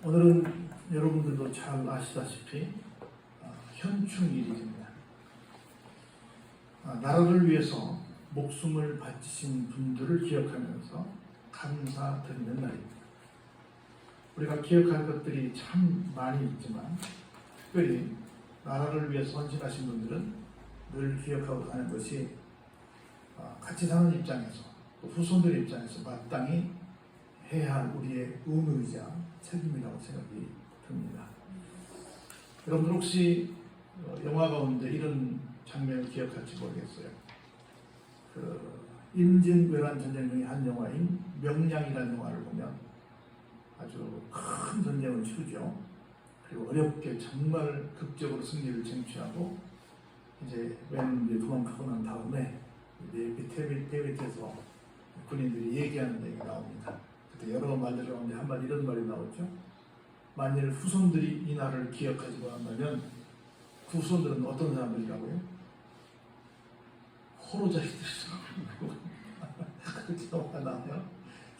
오늘은 여러분들도 잘 아시다시피 현충일입니다. 나라를 위해서 목숨을 바치신 분들을 기억하면서 감사드리는 날입니다. 우리가 기억할 것들이 참 많이 있지만 특별히 나라를 위해서 헌신하신 분들은 늘 기억하고 사는 것이 같이 사는 입장에서 또 후손들의 입장에서 마땅히 해야 할 우리의 의무이자 책임이라고 생각이 듭니다. 여러분들 혹시 영화 가운데 이런 장면을 기억할지 모르겠어요. 임진왜란 전쟁 중에 한 영화인 명량이라는 영화를 보면 아주 큰 전쟁을 치르죠. 그리고 어렵게 정말 극적으로 승리를 쟁취하고 이제 왜냐면 도망가고 난 다음에 대비태에서 군인들이 얘기하는 얘기가 나옵니다. 그때 여러 말들 가운데 한마디 이런 말이 나오죠. 만일 후손들이 이 날을 기억하지도 않는다면 그 후손들은 어떤 사람들이라고요? 호로 자식들이라고 그렇게 영화가 나와요.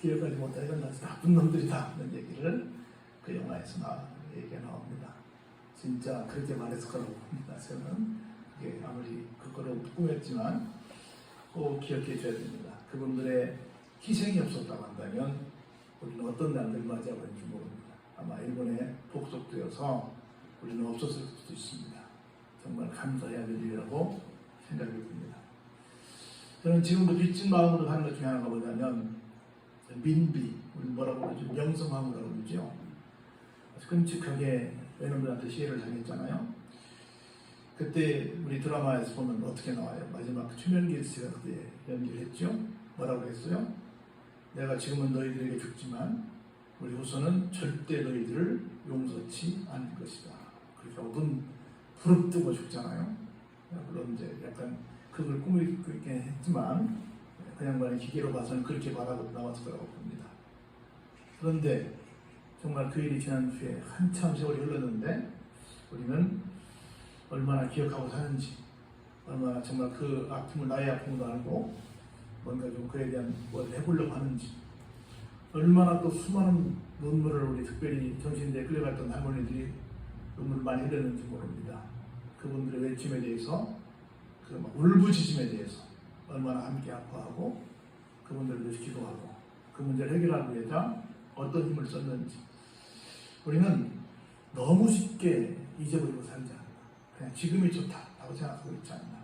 기억하지 못하니까 나쁜 놈들이다 하는 얘기를 그 영화에서 얘기가 나옵니다. 진짜 그렇게 말했을 거라고 봅니다. 저는 그게 아무리 그거를 꾸몄지만 꼭 기억해 줘야 됩니다. 그분들의 희생이 없었다고 한다면 우리는 어떤 날들 맞이하고 있는지 모릅니다. 아마 일본에 복속되어서 우리는 없었을 수도 있습니다. 정말 감사해야 될 일이라고 생각이 듭니다. 저는 지금도 빚진 마음으로 사는 것 중에 하나가 뭐냐면 민비, 우리 뭐라고 그러죠? 명성황후라고 그러죠. 끔찍하게 외놈들한테 시해를 당했잖아요. 그때 우리 드라마에서 보면 어떻게 나와요? 마지막 최명길 씨가 그때 연기를 했죠. 뭐라고 했어요? 내가 지금은 너희들에게 죽지만 우리 후손은 절대 너희들을 용서치 않을 것이다. 그렇게 어둠 부릅뜨고 죽잖아요. 물론 이제 약간 그걸 꾸미고 있긴 했지만 그냥 말해 기계로 봐서는 그렇게 말하고 나왔을 거라고 봅니다. 그런데 정말 그 일이 지난 후에 한참 세월이 흘렀는데 우리는 얼마나 기억하고 사는지, 얼마나 정말 그 아픔을 나의 아픔도 알고 뭔가 좀 그에 대한 뭘 해보려고 하는지, 얼마나 또 수많은 눈물을 우리 특별히 정신대에 끌려갔던 할머니들이 눈물을 많이 흘렸는지 모릅니다. 그분들의 외침에 대해서, 그 울부짖음에 대해서 얼마나 함께 아파하고 그분들을 위해서 기도하고 그 문제를 해결하기 위해서 어떤 힘을 썼는지 우리는 너무 쉽게 잊어버리고 살지 않나, 그냥 지금이 좋다라고 생각하고 있지 않나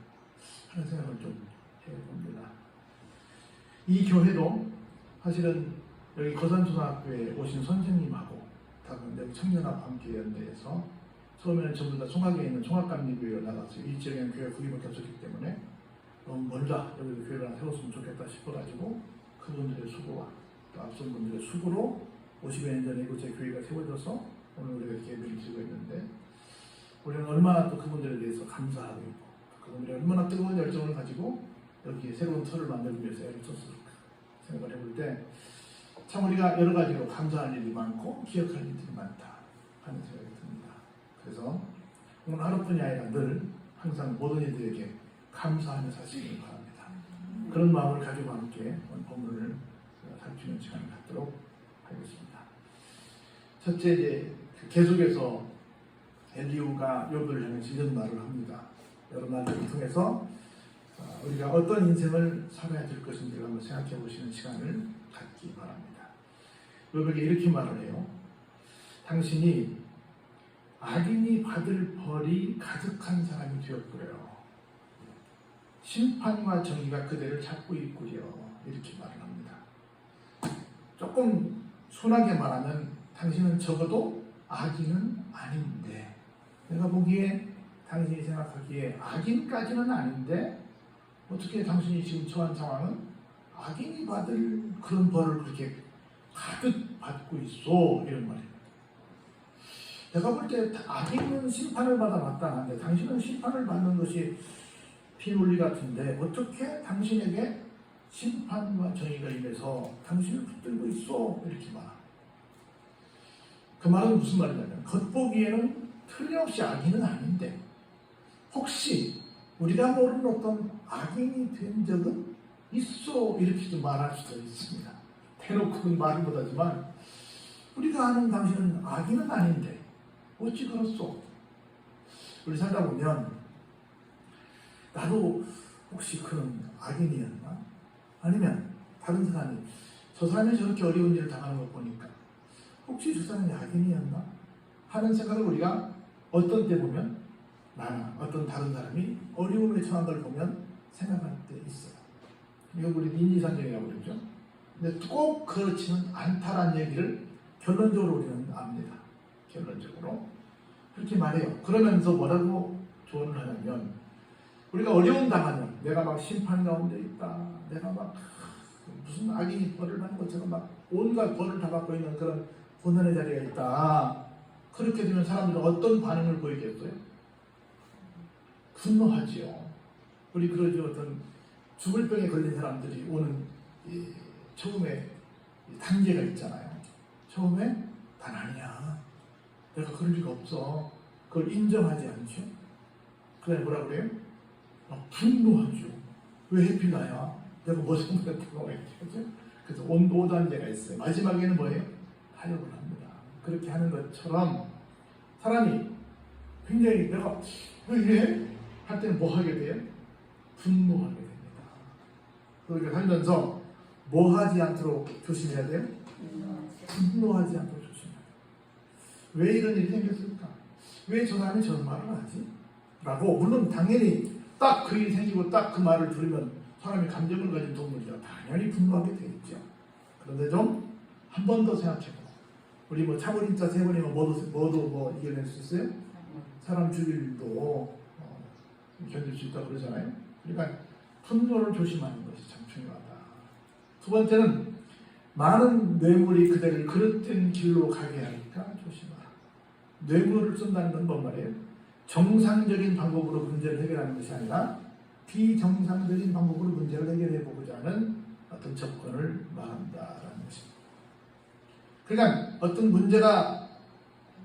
하는 생각을 좀 해봅니다. 이 교회도 사실은 여기 거산초등학교에 오신 선생님하고 다른 여기 청년하고 함께 연대해서 처음에는 전부 다 송악에 있는 송악감리교회에 나가서 이 지역에는 교회가 구기밖에 없었기 때문에 너무 멀다, 여기도 교회를 하나 세웠으면 좋겠다 싶어가지고 그분들의 수고와 또 앞선 분들의 수고로 50여 년 전에 이곳에 교회가 세워져서 오늘 우리가 이렇게 예배를 드리고 있는데 우리는 얼마나 또 그분들에 대해서 감사하고 있고 그분들이 얼마나 뜨거운 열정을 가지고 여기에 새로운 터를 만들기 위해서 애를 썼을까 생각을 해볼 때 참 우리가 여러 가지로 감사할 일이 많고 기억할 일들이 많다 하는 생각이 듭니다. 그래서 오늘 하루뿐이 아니라 늘 항상 모든 이들에게 감사하며 사시기를 바랍니다. 그런 마음을 가지고 함께 오늘 본문을 살피는 시간을 갖도록 하겠습니다. 첫째, 이제 계속해서 엘리후가 욥을 향해서 이런 말을 합니다. 여러 말들을 통해서 우리가 어떤 인생을 살아야 될 것인지를 한번 생각해 보시는 시간을 갖기 바랍니다. 욥에게 이렇게 말을 해요. 당신이 악인이 받을 벌이 가득한 사람이 되었구려. 심판과 정의가 그대를 잡고 있구려. 이렇게 말을 합니다. 조금 순하게 말하면 당신은 적어도 악인은 아닌데, 내가 보기에 당신이 생각하기에 악인까지는 아닌데 어떻게 당신이 지금 처한 상황은 악인이 받을 그런 벌을 그렇게 가득 받고 있어, 이런 말입니다. 내가 볼 때 악인은 심판을 받아 마땅한데 당신은 심판을 받는 것이 비논리 같은데 어떻게 당신에게 심판과 정의가 임해서 당신을 붙들고 있어, 이렇게 말합니다. 그 말은 무슨 말이냐면 겉보기에는 틀림없이 악인은 아닌데 혹시 우리가 모르는 어떤 악인이 된 적은 있어, 이렇게 좀 말할 수도 있습니다. 대놓고는 말을 못하지만 우리가 아는 당신은 악인은 아닌데 어찌 그렇소? 우리 살다 보면 나도 혹시 그런 악인이었나? 아니면 다른 사람이 저 사람이 저렇게 어려운 일을 당하는 걸 보니까 혹시 저 사람이 악인이었나? 하는 생각을 우리가 어떤 때 보면 나나 어떤 다른 사람이 어려움에 처한 걸 보면 생각할 때 있어요. 이거 우리 인지상정이라고 그러죠. 근데 꼭 그렇지는 않다라는 얘기를 결론적으로 우리는 압니다. 결론적으로 그렇게 말해요. 그러면서 뭐라고 조언을 하냐면 우리가 어려움 당하면 내가 막 심판 가운데 있다. 내가 막 무슨 악인이 벌을 받는 것처럼 막 온갖 벌을 다 받고 있는 그런 고난의 자리가 있다. 그렇게 되면 사람들은 어떤 반응을 보이겠어요? 분노하지요. 우리 그러죠. 어떤 죽을 병에 걸린 사람들이 오는 처음에 단계가 있잖아요. 처음에 난 아니야. 내가 그럴 리가 없어. 그걸 인정하지 않죠. 그래 뭐라 그래요? 분노하죠. 왜 하필 나야? 내가 뭐 잘못했다고 했죠. 그래서 5단계가 있어요. 마지막에는 뭐예요? 타협을 합니다. 그렇게 하는 것처럼 사람이 굉장히 내가 왜 이래? 할 때는 뭐 하게 돼요? 분노하게 됩니다. 그렇게 살면서 뭐 하지 않도록 조심해야 돼요? 분노하지 않도록 조심해야 돼요. 왜 이런 일이 생겼을까? 왜 저 사람이 저런 말을 하지? 라고 물론 당연히 딱 그 일이 생기고 딱 그 말을 들으면 사람이 감정을 가진 동물이라 당연히 분노하게 되겠죠. 그런데 좀 한 번 더 생각해보고 우리 뭐 차버림자 세 번이면 뭐도 이겨낼 수 있어요? 사람 죽일 일도 견딜 수 있다고 그러잖아요. 그러니까 분노를 조심하는 것이 참 중요하다. 두 번째는 많은 뇌물이 그대를 그릇된 길로 가게 하니까 조심하라. 뇌물을 쓴다는 건 뭔 말이에요? 정상적인 방법으로 문제를 해결하는 것이 아니라 비정상적인 방법으로 문제를 해결해 보고자 하는 어떤 접근을 말한다라는 것입니다. 그러니까 어떤 문제가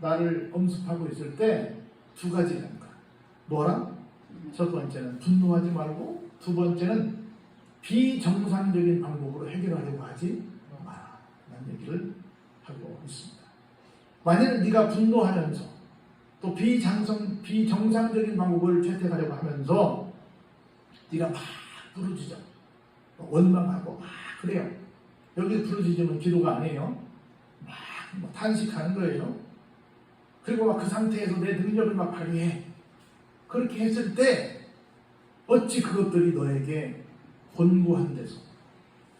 나를 엄습하고 있을 때 두 가지라는 거야. 뭐라? 첫 번째는 분노하지 말고 두 번째는 비정상적인 방법으로 해결하려고 하지 마라 라는 얘기를 하고 있습니다. 만일 네가 분노하면서 또 비정상적인 방법을 채택하려고 하면서 네가 막 부르짖어 원망하고 막 그래요. 여기 부르짖으면 기도가 아니에요. 막 탄식하는 거예요. 그리고 막 그 상태에서 내 능력을 막 발휘해. 그렇게 했을 때 어찌 그것들이 너에게 권고한 데서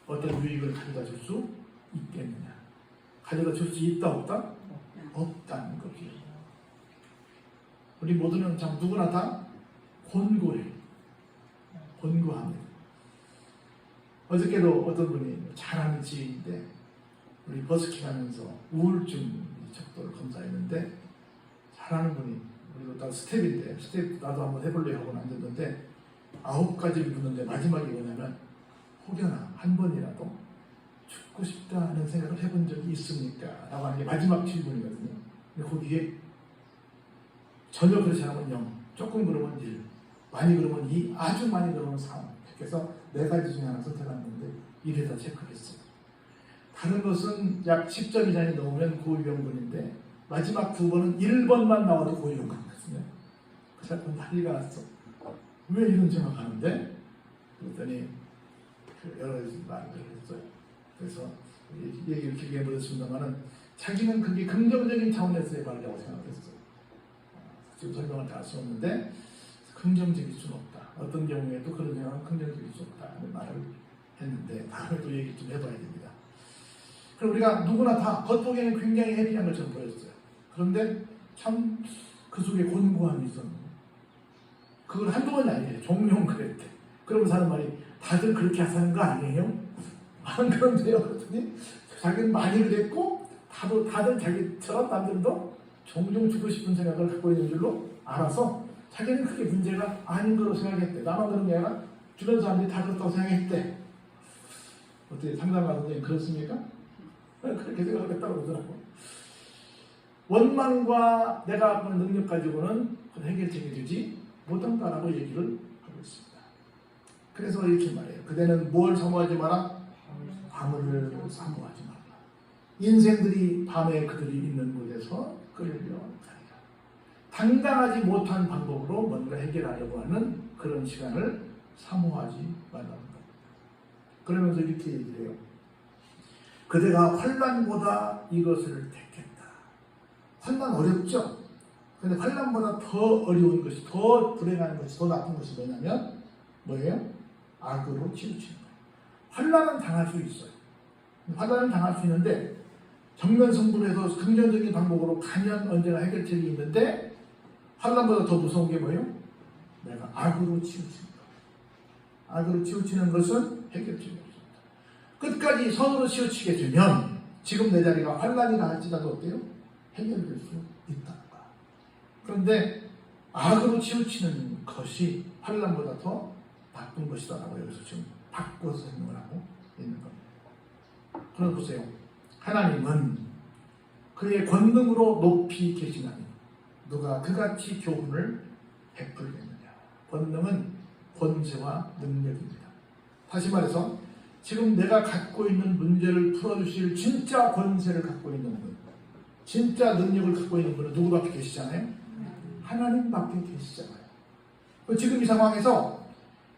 어떤 유익을 가져다 줄 수 있겠느냐? 가져다 줄 수 있다 없다? 없다는 거죠. 우리 모두는 참 누구나 다 권고해. 권고합니다. 어저께도 어떤 분이 잘하는 지인인데 우리 버스킹 하면서 우울증 척도를 검사했는데 잘하는 분이 우리도 다 스텝인데 스텝 나도 한번 해볼래 하고 앉았는데 9가지를 묻는데 마지막이 뭐냐면 혹여나 한 번이라도 죽고 싶다는 생각을 해본 적이 있습니까? 라고 하는 게 마지막 질문이거든요. 근데 거기에 전혀 그렇지 않으면 0, 조금 그러면 1, 많이 그러면 2, 아주 많이 그러면 3. 그래서 4가지 중에 하나 선택하는데 1에다 체크했어요. 다른 것은 약 10점 이상이 넘으면 고위험군인데 마지막 2번은 1번만 나와도 고위험군이거든요. 그래서 난리가 났어. 왜 이런 생각하는데? 그랬더니 여러 가지 말을 했어요. 그래서 얘기를 길게 해보겠습니다만은 자기는 그게 긍정적인 차원에서의 말이라고 생각했어요. 지금 설명을 다 할 수 없는데 긍정적일 수는 없다. 어떤 경우에도 그런 생각은 긍정적일 수 없다는 말을 했는데 다음에 또 얘기 좀 해봐야 됩니다. 그럼 우리가 누구나 다 겉보기에는 굉장히 해피한 것처럼 보였어요. 그런데 참 그 속에 곤고함이 있었는데 그걸 한두 번이 아니에요. 종종 그랬대. 그러면서 하는 말이 다들 그렇게 사는 거 아니에요? 안 그런데요? 그랬더니 자기는 많이 그랬고 다들 자기처럼 남들도 종종 죽고 싶은 생각을 갖고 있는 줄로 알아서 자기는 그게 문제가 아닌 거로 생각했대. 나만 그런 게 아니라 주변 사람들이 다 그렇다고 생각했대. 어떻게 상담가 선생님 그렇습니까? 그렇게 생각했다고 그러더라고. 원망과 내가 갖는 능력 가지고는 해결책이 되지 못한다라고 얘기를 하고 있습니다. 그래서 이렇게 말해요. 그대는 뭘 사모하지 마라? 화물을 사모하지 마라. 인생들이 밤에 그들이 있는 곳에서 끌려가리라. 당당하지 못한 방법으로 뭔가 해결하려고 하는 그런 시간을 사모하지 말라는 겁니다. 그러면서 이렇게 얘기를 해요. 그대가 환난보다 이것을 택했다. 환난 어렵죠? 근데 환난보다 더 어려운 것이, 더 불행한 것이, 더 나쁜 것이 뭐냐면 뭐예요? 악으로 치우치는 거예요. 환난은 당할 수 있어요. 환난은 당할 수 있는데 정면승부해서 긍정적인 방법으로 가면 언제나 해결책이 있는데 환난보다 더 무서운 게 뭐예요? 내가 악으로 치우치는 거예요. 악으로 치우치는 것은 해결책이 없습니다. 끝까지 선으로 치우치게 되면 지금 내 자리가 환난이라 할지라도 어때요? 해결될 수 있다는 거야. 그런데 악으로 치우치는 것이 환난보다 더 나쁜 것이다라고 여기서 지금 바꿔서 설명을 하고 있는 겁니다. 그럼 보세요. 하나님은 그의 권능으로 높이 계시나니 누가 그같이 교훈을 베풀겠느냐. 권능은 권세와 능력입니다. 다시 말해서 지금 내가 갖고 있는 문제를 풀어주실 진짜 권세를 갖고 있는 분, 진짜 능력을 갖고 있는 분은 누구밖에 계시잖아요? 하나님밖에 계시잖아요. 지금 이 상황에서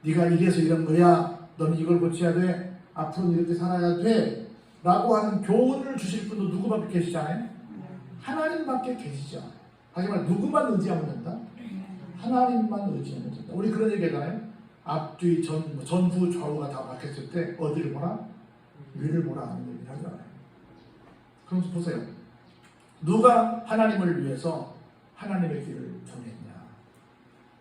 네가 이래서 이런 거야, 너는 이걸 고쳐야 돼, 앞으로는 이렇게 살아야 돼 라고 하는 교훈을 주실 분도 누구밖에 계시잖아요? 하나님밖에 계시죠. 하지만 누구만 의지하면 된다? 하나님만 의지하면 된다. 우리 그런 얘기 하잖아요. 앞뒤 전후 좌우가 다 막혔을 때 어디를 보라? 위를 보라 하는 얘기를 하잖아요. 그래서 보세요. 누가 하나님을 위해서 하나님의 길을 정했냐?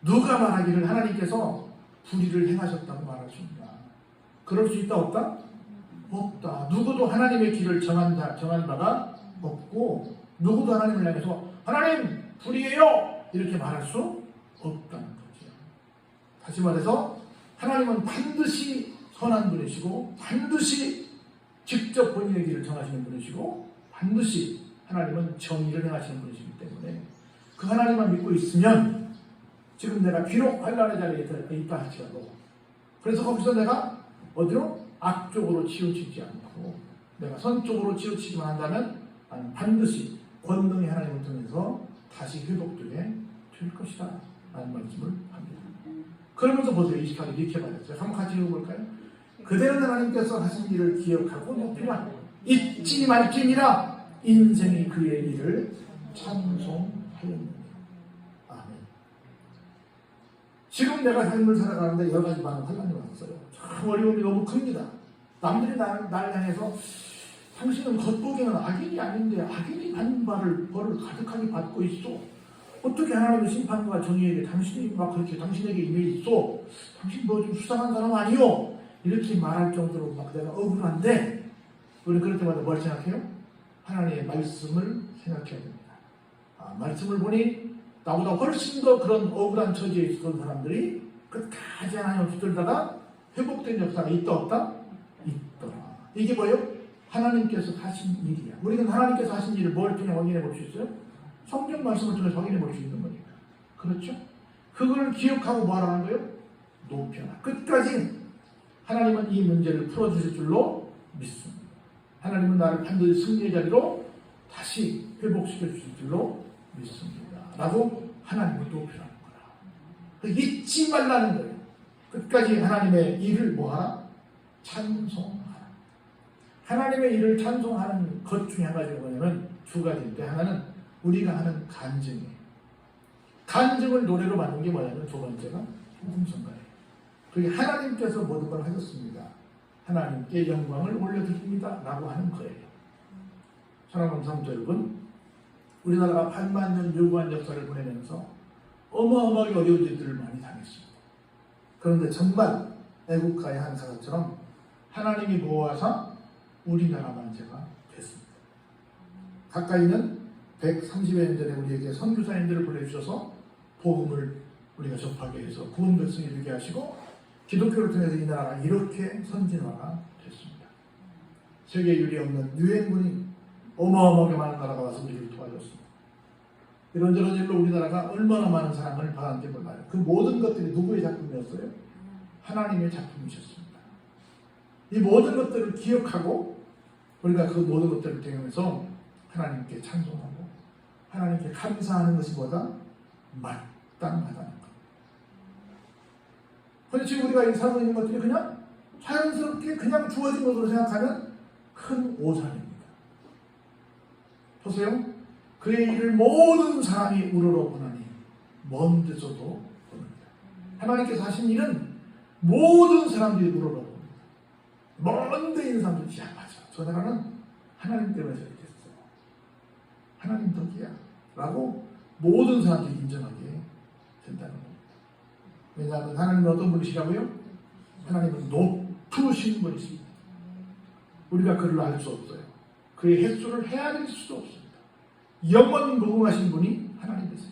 누가 말하기를 하나님께서 불의를 행하셨다고 말할 수 있냐? 그럴 수 있다 없다? 없다. 누구도 하나님의 길을 정한 바가 없고 누구도 하나님을 향해서 하나님 불의해요 이렇게 말할 수 없다는 거죠. 다시 말해서 하나님은 반드시 선한 분이시고 반드시 직접 본인의 길을 정하시는 분이시고 반드시 하나님은 정의를 행하시는 분이시기 때문에 그 하나님만 믿고 있으면 지금 내가 비록 환난의 자리에 있다 할지라도 그래서 거기서 내가 어디로? 악쪽으로 치우치지 않고 내가 선쪽으로 치우치기만 한다면 나는 반드시 권능의 하나님을 통해서 다시 회복되게 될 것이다 라는 말씀을 합니다. 그러면서 보세요. 28절 이렇게 말했어요. 한번 같이 읽어볼까요? 그대는 하나님께서 하신 일을 기억하고 높이라 잊지 말지니라 인생이 그의 일을 찬송하였느니라. 아멘. 지금 내가 삶을 살아가는데 여러 가지 많은 환난이 왔어요. 참 어려움이 너무 큽니다. 남들이 나를 향해서 당신은 겉보기에는 악인이 아닌데 악인이 받는 벌을 가득하게 받고 있어. 어떻게 하나님의 심판과 정의에게 당신이 막 그렇게 당신에게 임해 있어. 당신 뭐 좀 수상한 사람 아니요? 이렇게 말할 정도로 막 내가 억울한데 우리 그럴 때마다 뭘 생각해요? 하나님의 말씀을 생각해야 됩니다. 말씀을 보니 나보다 훨씬 더 그런 억울한 처지에 있었던 사람들이 끝까지 하나님을 붙들다가 회복된 역사가 있다 없다? 있더라. 이게 뭐예요? 하나님께서 하신 일이야. 우리는 하나님께서 하신 일을 뭘 통해 확인해 볼 수 있어요? 성경 말씀을 통해 확인해 볼 수 있는 거니까. 그렇죠? 그걸 기억하고 뭐 하라는 거예요? 높여라. 끝까지 하나님은 이 문제를 풀어주실 줄로 믿습니다. 하나님은 나를 반드시 승리의 자리로 다시 회복시켜 주실 줄로 믿습니다. 라고 하나님을 높이라는 거라. 잊지 말라는 거예요. 끝까지 하나님의 일을 뭐하라? 찬송하라. 하나님의 일을 찬송하는 것 중에 한 가지가 뭐냐면 두 가지인데 하나는 우리가 하는 간증이에요. 간증을 노래로 만든 게 뭐냐면 두 번째가 복음성가예요. 그게 하나님께서 모든 걸 하셨습니다. 하나님께 영광을 올려드립니다. 라고 하는 거예요. 사랑하는 성도 여러분, 우리나라가 8만 년 요구한 역사를 보내면서 어마어마하게 어려운 일들을 많이 당했습니다. 그런데 정말 애국가의 한 사람처럼 하나님이 모아서 우리나라만 제가 됐습니다. 가까이는 130여 년 전에 우리에게 선교사님들을 보내주셔서 복음을 우리가 접하게 해서 구원 백성이 되게 하시고 기독교를 통해서 이 나라가 이렇게 선진화가 됐습니다. 세계에 유례 없는 유엔군이 어마어마하게 많은 나라가 와서 우리를 도와줬습니다. 이런저런 일로 우리나라가 얼마나 많은 사랑을 받았는지 몰라요. 그 모든 것들이 누구의 작품이었어요? 하나님의 작품이셨습니다. 이 모든 것들을 기억하고 우리가 그 모든 것들을 통해서 하나님께 찬송하고 하나님께 감사하는 것이 뭐다? 마땅하다는 것. 그런데 지금 우리가 이 살고 있는 것들이 그냥 자연스럽게 그냥 주어진 것으로 생각하면 큰 오산입니다. 보세요. 그의 일을 모든 사람이 우러러보나니 먼 데서도 보는다. 하나님께서 하신 일은 모든 사람들이 우러러봅니다. 먼 데 있는 사람들이 야 맞아. 저 나라는 하나님 때문에 저렇게 했어요. 하나님 덕이야. 라고 모든 사람들이 인정하게 된다는 겁니다. 왜냐하면 하나님은 어떤 분이시라고요? 하나님은 높으신 분이십니다. 우리가 그를 알 수 없어요. 그의 횟수를 헤아릴 수도 없습니다. 영원 무궁하신 분이 하나님이세요.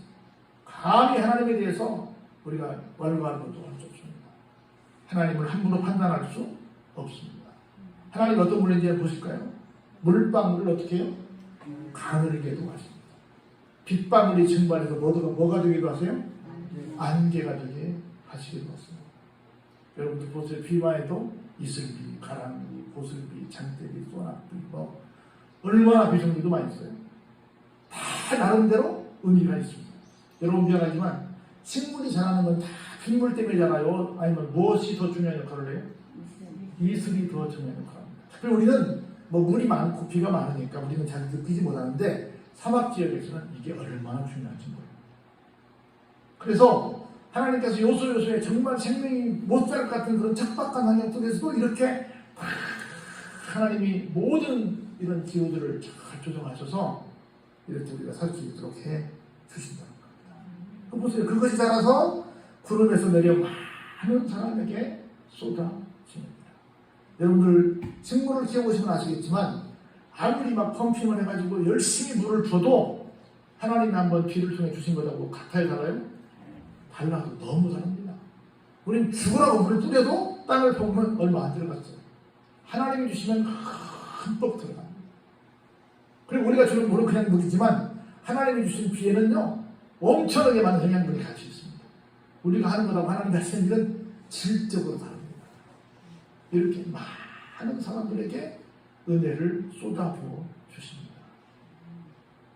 감히 하나님에 대해서 우리가 완고하는 것도 할 수 없습니다. 하나님을 함부로 판단할 수 없습니다. 하나님 어떤 분인지 보실까요? 물방울을 어떻게 해요? 가늘게도 하십니다. 빗방울이 증발해서 뭐가 되기도 하세요? 안개가 되게 하시기도 하십니다. 여러분들 보세요. 비만 해도 이슬비, 가랑비, 보슬비, 장대비, 소낙비 뭐 얼마나 비성비도 많이 있어요. 다 나름대로 의미가 있습니다. 여러분 미안하지만 식물이 자라는 건 다 빗물 때문에 자라요? 아니면 무엇이 더 중요한 역할을 해요? 이슬이 더 중요한 역할을 합니다. 특히 우리는 뭐 물이 많고 비가 많으니까 우리는 잘 느끼지 못하는데 사막 지역에서는 이게 얼마나 중요한지 몰라요. 그래서 하나님께서 요소요소에 정말 생명이 못 살 것 같은 그런 척박한 환경 속에서도 이렇게 하나님이 모든 이런 기후들을 잘 조정하셔서 이렇게 우리가 살 수 있도록 해 주신다는 겁니다. 보세요. 그것이 자라서 구름에서 내려 많은 사람에게 쏟아집니다. 여러분들 식물을 키워보시면 아시겠지만 아무리 막 펌핑을 해가지고 열심히 물을 줘도 하나님이 한번 비를 통해 주신 거라고 같아요, 달아요? 달라도 너무 다릅니다. 우리는 죽으라고 물을 뿌려도 땅을 보면 얼마 안 들어갔어요. 하나님이 주시면 흠뻑 들어갑니다. 그리고 우리가 주는 물은 그냥 물이지만 하나님이 주신 비에는요 엄청나게 많은 영양분이 같이 있습니다. 우리가 하는 거라고 하나님이 하시는 일은 질적으로 다릅니다. 이렇게 많은 사람들에게 은혜를 쏟아부어 주십니다.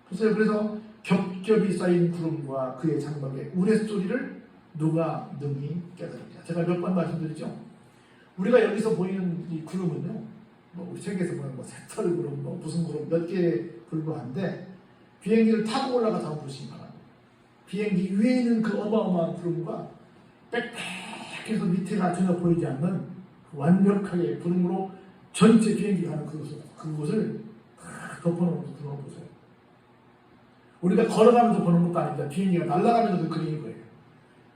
보세요. 그래서 겹겹이 쌓인 구름과 그의 장막의 우레소리를 누가 능히 깨달으냐. 제가 몇 번 말씀드리죠. 우리가 여기서 보이는 이 구름은요, 뭐 우리 책에서 보는 뭐 새털 구름, 뭐 무슨 구름 몇 개에 불과한데 비행기를 타고 올라가서 한번 보시기 바랍니다. 비행기 위에 있는 그 어마어마한 구름과 빽빽해서 밑에가 전혀 보이지 않는 완벽하게 구름으로 전체 비행기 가는 그곳을 다 덮어놓으면서 들어보세요. 우리가 걸어가면서 보는 것도 아닙니다. 비행기가 날아가면서 그 그림이 보여요.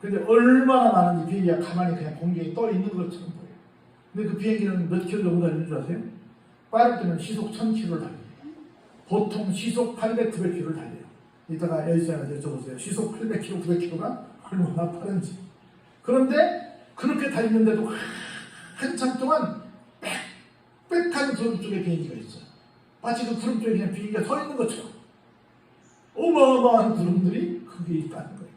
그런데 얼마나 많은 이 비행기가 가만히 그냥 공중에 떠 있는 것처럼 보여요. 근데 그 비행기는 몇 킬로 정도 달리는 줄 아세요? 빠를 때는 시속 1000km를 달립니다. 보통 시속 800, 900km를 달려요. 이따가 여기서 여쭤보세요. 시속 800km, 900km가 얼마나 빠른지. 그런데 그렇게 달리는데도 한참 동안 빽빽한 구름 쪽에 비행기가 있어요. 마치 그 구름 쪽에 그냥 비행기가 서 있는 것처럼 어마어마한 구름들이 거기에 있다는 거예요.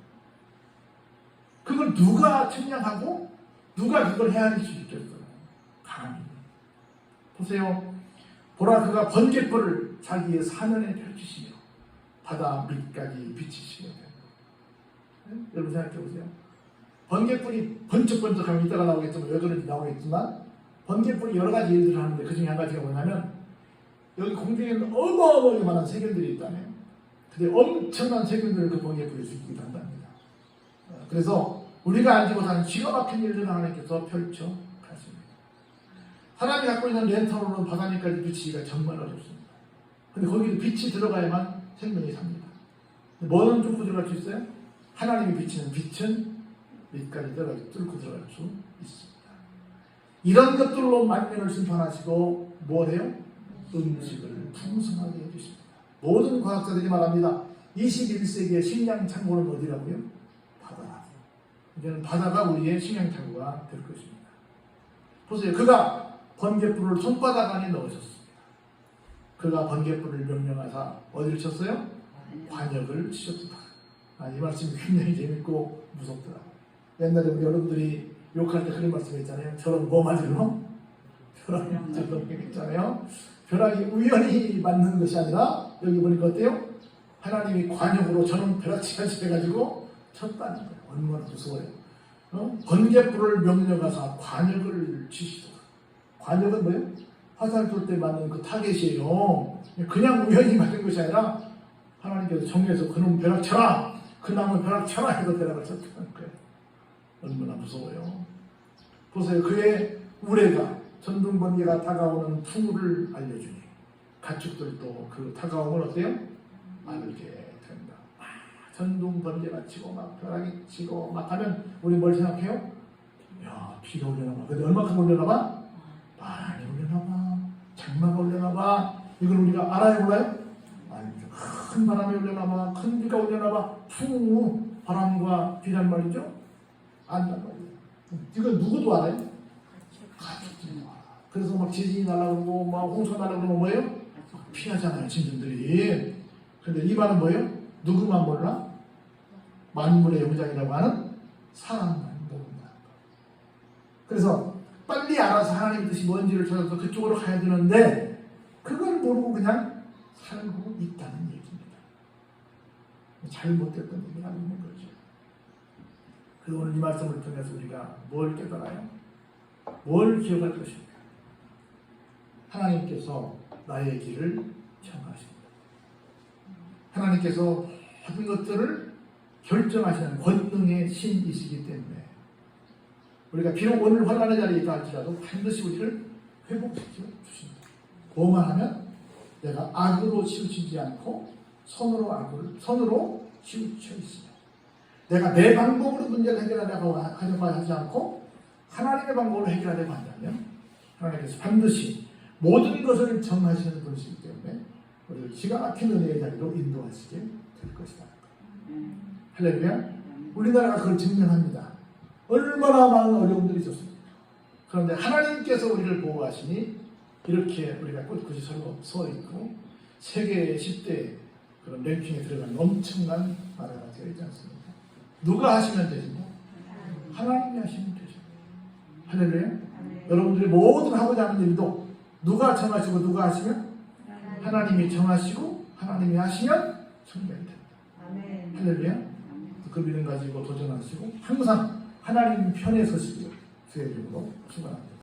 그걸 누가 측량하고 누가 그걸 헤아릴 수 있겠어요? 하나님. 보세요. 보라 그가 번갯불을 자기의 사면에 펼치시며 바다 밑까지 비치시며. 네? 여러분 생각해 보세요. 번갯불이 번쩍번쩍하면 이따가 나오겠지만 여전히 나오겠지만 번갯불이 여러 가지 일들을 하는데 그 중에 한 가지가 뭐냐면 여기 공중에는 어마어마하게 많은 세균들이 있다네요. 근데 엄청난 세균들을 그 번갯불에 죽이기도 한답니다. 그래서 우리가 알지 못하는 기가 막힌 일들을 하나님께서 펼쳐 가십니다. 사람이 갖고 있는 랜턴으로는 바다 밑까지 비치기가 정말 어렵습니다. 근데 거기도 빛이 들어가야만 생명이 삽니다. 뭐는 뚫고 들어갈 수 있어요? 하나님이 비치는 빛은 밑까지 뚫고 들어갈 수 있습니다. 이런 것들로 만면을 심판하시고 뭘 해요? 음식을 풍성하게 해주십니다. 모든 과학자들이 말합니다. 21세기의 식량 창고는 어디라고요? 바다라고. 이제는 바다가 우리의 식량 창고가 될 것입니다. 보세요. 그가 번갯불을 손바닥 안에 넣으셨습니다. 그가 번갯불을 명령하사 어디를 쳤어요? 관역을 치셨다. 이 말씀이 굉장히 재밌고 무섭더라고요. 옛날에 우리 여러분들이 욕할 때 그런 말씀 했잖아요. 저런 뭐 맞을로? 저런 했잖아요. 벼락이 우연히 맞는 것이 아니라 여기 보니까 어때요? 하나님이 관역으로 저는 벼락치기같이 해가지고 쳤다는 거예요. 얼마나 무서워요. 번갯불을 명령하사 관역을 치시더라. 관역은 뭐예요? 화살 쏠 때 맞는 그 타겟이에요. 그냥 우연히 맞은 것이 아니라 하나님께서 정해서 그놈 벼락 쳐라! 그 나무 벼락 쳐라! 해서 벼락을 쳤다는 거예요. 얼마나 무서워요. 보세요. 그의 우레가 전둥번개가 다가오는 풍우를 알려주니 가축들도 그 다가옴을 어때요? 알게 된다. 전둥번개가 치고 막 벼락이 치고 막 하면 우리 뭘 생각해요? 야, 비가 오려나 봐. 근데 얼마큼 오려나 봐? 많이 오려나 봐. 장마가 오려나 봐. 이걸 우리가 알아요, 몰라요? 알죠. 큰 바람이 오려나 봐. 큰 비가 오려나 봐. 풍우, 바람과 비란 말이죠? 안단 말이에요. 이건 누구도 알아요? 가축들이 알아. 그래서 막 지진이 날아오고 막 홍수가 날아오면 뭐예요? 피하잖아요, 짐승들이. 근데 이 말은 뭐예요? 누구만 몰라? 만물의 영장이라고 하는 사람만 모른다. 그래서 빨리 알아서 하나님의 뜻이 뭔지를 찾아서 그쪽으로 가야 되는데 그걸 모르고 그냥 살고 있다는 얘기입니다. 잘못됐던 얘기가 있는 거죠. 그래서 오늘 이 말씀을 통해서 우리가 뭘 깨달아요? 뭘 기억할 것입니까? 하나님께서 나의 길을 정하십니다. 하나님께서 모든 것들을 결정하시는 권능의 신이시기 때문에 우리가 비록 오늘 환난의 자리에 있다 할지라도 반드시 우리를 회복시켜 주십니다. 뭐만 하면 내가 악으로 치우치지 않고 선으로 치우쳐 있으며 내가 내 방법으로 문제를 해결하려고 하지 않고 하나님의 방법으로 해결하려고 한다면 하나님께서 반드시 모든 것을 정하시는 분이시기 때문에 우리를 기가 막힌 은혜의 자리로 인도하시게 될 것이다. 할렐루야. 우리나라가 그걸 증명합니다. 얼마나 많은 어려움들이 있었습니까? 그런데 하나님께서 우리를 보호하시니 이렇게 우리가 꿋꿋이 서 있고 세계 10대 그런 랭킹에 들어간 엄청난 나라가 되어 있지 않습니까? 누가 하시면 되십니까? 하나님이 하시면 되십니다. 할렐루야. 여러분들이 모든 하고자 하는 일도 누가 정하시고 누가 하시면? 하나님이 정하시고 하나님이 하시면 성공이 됩니다. 할렐루야. 그 믿음 가지고 도전하시고 항상 하나님 편에 서시기를 주의 이름으로 축원합니다.